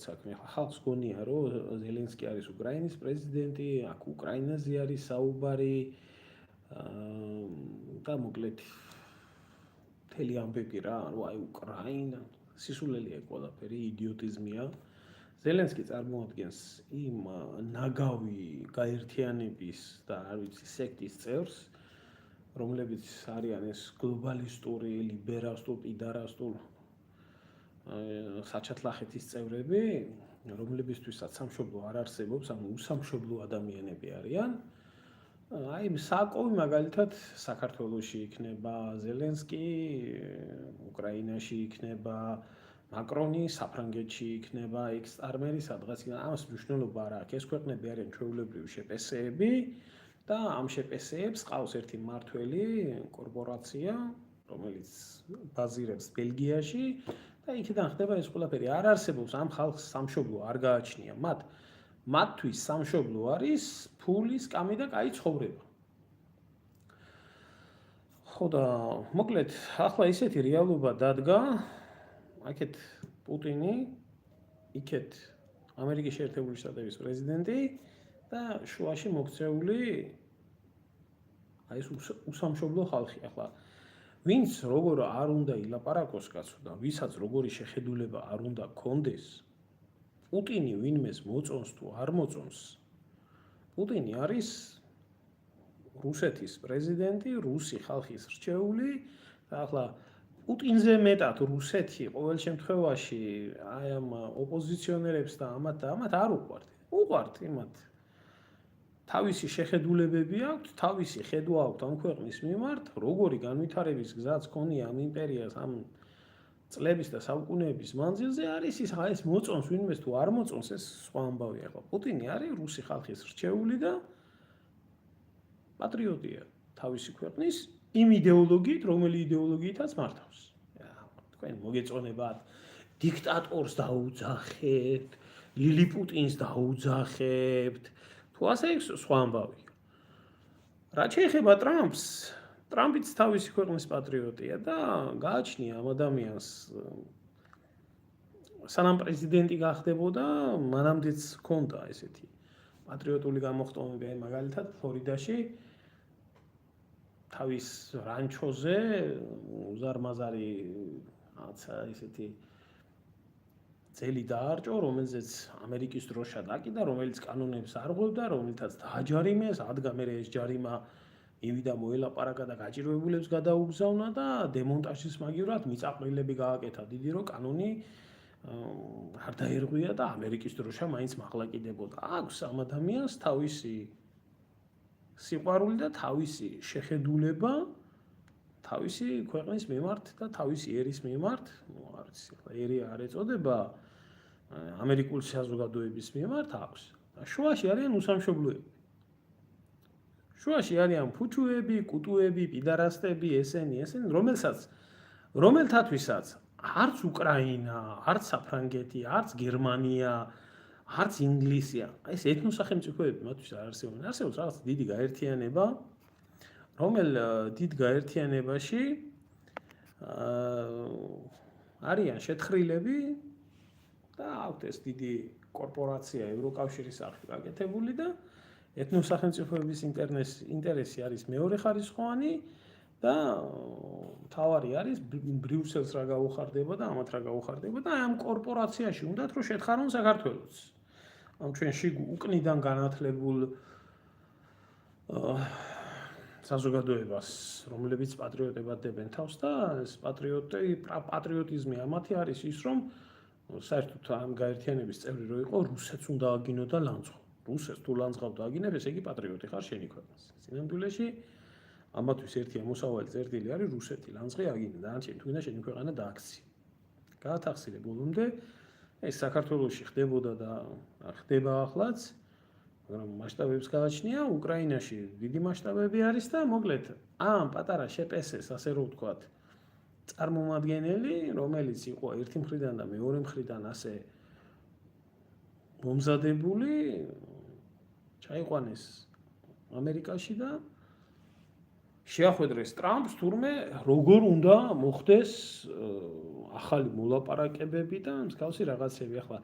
საქმე. ახლა ხალხს გონია, რომ ზელენსკი არის უკრაინის პრეზიდენტი, აქ უკრაინაზე არის საუბარი და მოკლედ მთელი ამბები რა, რომ აი უკრაინა, სისულელია ყველაფერი, იდიოტიზმია. ზელენსკი წარმოადგენს იმ ნაგავი გაერთიანების და არ ვიცი სექტის წევრს, რომლებიც არიან ეს გლობალისტური, ლიბერალისტური, პიდარასტული საჩათლახეთის წევრები, რომლებისთვისაც სამშობლო არ არსებობს, ანუ უსამშობლო ადამიანები არიან. აი საკოვი მაგალითად საქართველოში იქნება ზელენსკი, უკრაინაში იქნება, მაკრონი საფრანგეთში იქნება, ექსტარმერი სადღაც ამას მნიშვნელობა არ აქვს. ეს ქვეყნები არიან ჩვეულებრივი შეპესეები და ამ შეპესეებს ყავს ერთი მმართველი კორპორაცია, რომელიც ბაზირებს ბელგიაში და იქიდან ხდება ეს ყველაფერი. არ არსებობს ამ ხალხს სამშობლო არ გააჩნია მათ. მათთვის სამშობლო არის ფული, სკამი და კაი ცხოვრება. ხო და მოკლედ ახლა ისეთი რეალობა დადგა, აქეთ პუტინი, იქეთ ამერიკის შეერთებული შტატების პრეზიდენტი და შუაში მოქცეული აი ეს უსამშობლო ხალხი. ახლა ვინც როგორ არ უნდა ილაპარაკოს კაცო და ვისაც როგორი შეხედულება არ უნდა გქონდეს, პუტინი ვინმეს მოწონს თუ არ მოწონს, პუტინი არის რუსეთის პრეზიდენტი, რუსი ხალხის რჩეული და ახლა პუტინზე მეტად რუსეთი ყოველ შემთხვევაში აი ამ ოპოზიციონერებს და ამათ არ უყვართ. უყვართ იმათ. თავისი შეხედულებები აქვთ, თავისი ხედვა აქვთ ამ ქვეყნის მიმართ, როგორი განვითარების გზაც ქონია ამ იმპერიას ამ წლების და საუკუნეების მანძილზე არის ის ეს მოწონს ვინმეს თუ არ მოწონს ეს სხვა ამბავია. ახლა პუტინი არის რუსი ხალხის რჩეული და პატრიოტია თავისი ქვეყნის იმ იდეოლოგიით, რომელი იდეოლოგიითაც მართავს. თქვენ მოგეწონებათ დიქტატორს დაუძახებთ, ლილიპუტინს დაუძახებთ, თუ ასე იქ სხვა ამბავია. რაც შეეხება ტრამპს, ტრამპიც თავისი ქვეყნის პატრიოტია და გააჩნია ამ ადამიანს სანამ პრეზიდენტი გახდებოდა, მანამდეც ჰქონდა ესეთი პატრიოტული გამოხტომები, მაგალითად ფლორიდაში თავის რანჩოზე უზარმაზარი ესეთი ძელი დაარჭო, რომელზეც ამერიკის დროშა დაკიდა, რომელიც კანონებს არ ღვევდა, რომელთაც დააჯარიმეს, ადგა მერე ეს ჯარიმა მივიდა მოელაპარაკა და გაჭირვებულებს გადაუგზავნა და დემონტაჟის მაგივრად მიწაყრილები გააკეთა დიდი, რომ კანონი არ დაერღვია და ამერიკის დროშა მაინც მაღლაკიდებოდა. აქვს ამ ადამიანს თავისი სიყვარული და თავისი შეხედულება თავისი ქვეყნის მიმართ და თავისი ერის მიმართ, არ ვიცი, ერი არ ეწოდება ამერიკული საზოგადოების მიმართ აქვს. შუაში არიან უსამშობლოები. შუაში არიან ფუჩუები, კუტუები, პიდარასტები, ესენი, რომელთათვისაც არც უკრაინა, არც საფრანგეთი, არც გერმანია, არც ინგლისია, ეს ეთნოსახელმწიფოები მათთვის არ არსებობენ. არსებობს რაღაც დიდი გაერთიანება, რომელ დიდ გაერთიანებაში არიან შეთხრილები და აქვთ ეს დიდი კორპორაცია ევროკავშირის სახით გაკეთებული და ეთნოსახელმწიფოების ინტერესი არის მეორე ხარისხოვანი და თავარი არის ბრიუსელს რა გაუხარდება და ამათ რა გაუხარდება და ამ კორპორაციაში უნდათ რომ შეთხარონ საქართველოს. ამ ჩვენში უკნიდან განათლებულ საზოგადოებას, რომლებიც პატრიოტებად დებენ თავს და ეს პატრიოტიზმი ამათი არის ის, რომ საერთოდ ამ გაერთიანების წევრი რო იყო, რუსეთს უნდა აგინო და ლანძღო. რუსეთს თუ ლანძღავ და აგინებ, ესე იგი პატრიოტი ხარ შენი ქვეყნის. სინამდვილეში ამათვის ერთი ამოსავალი წერტილი არის რუსეთი, ლანძღი აგინე და არჩენ თუ გინდა შენი ქვეყანა დააქცია. გაათახსილე ბოლომდე ეს საქართველოში ხდებოდა და ხდება ახლაც, მაგრამ მასშტაბებს გააჩნია, უკრაინაში დიდი მასშტაბები არის და მოკლედ ამ პატარა შეპესეს, ასე რომ ვთქვათ, წარმომადგენელი, რომელიც იყო ერთი მხრიდან და მეორე მხრიდან ასე მომზადებული, ჩაიყვანეს ამერიკაში და შეახვედრეს ტრამპს თურმე როგორ უნდა მოხდეს ახალი მოლაპარაკებები და მსგავსი რაღაცები. ახლა